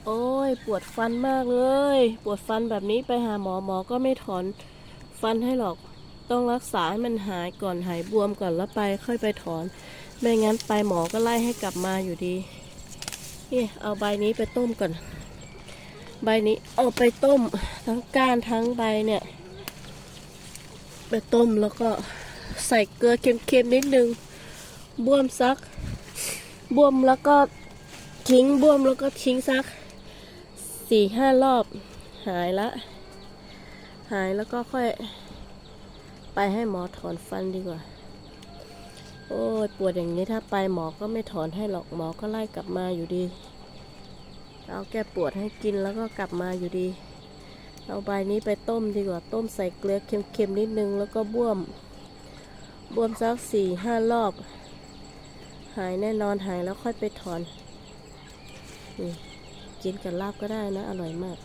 โอ้ยปวดฟันมากเลยปวดฟันแบบนี้ไปหาหมอหมอก็ไม่ถอนฟันให้หรอกต้องรักษาให้มันหายก่อนหายบวมก่อนแล้วไปค่อยไปถอนไม่งั้นไปหมอก็ไล่ให้กลับมาอยู่ดีนี่เอาใบนี้ไปต้มก่อนใบนี้เอาไปต้มทั้งก้านทั้งใบเนี่ยไปต้มแล้วก็ใส่เกลือเค็มๆนิดนึงบ้วมซักบ้วมแล้วก็ทิ้งบ้วมแล้วก็ทิ้งซัก4-5 รอบหายละหายแล้วก็ค่อยไปให้หมอถอนฟันดีกว่าโอ้ยปวดอย่างนี้ถ้าไปหมอก็ไม่ถอนให้หรอกหมอก็ไล่กลับมาอยู่ดีเอาแก้ปวดให้กินแล้วก็กลับมาอยู่ดีเอาใบนี้ไปต้มดีกว่าต้มใส่เกลือเค็มๆนิดนึงแล้วก็บ้วมสัก4-5 รอบหายแน่นอนหายแล้วค่อยไปถอนกินกับลาบก็ได้นะอร่อยมาก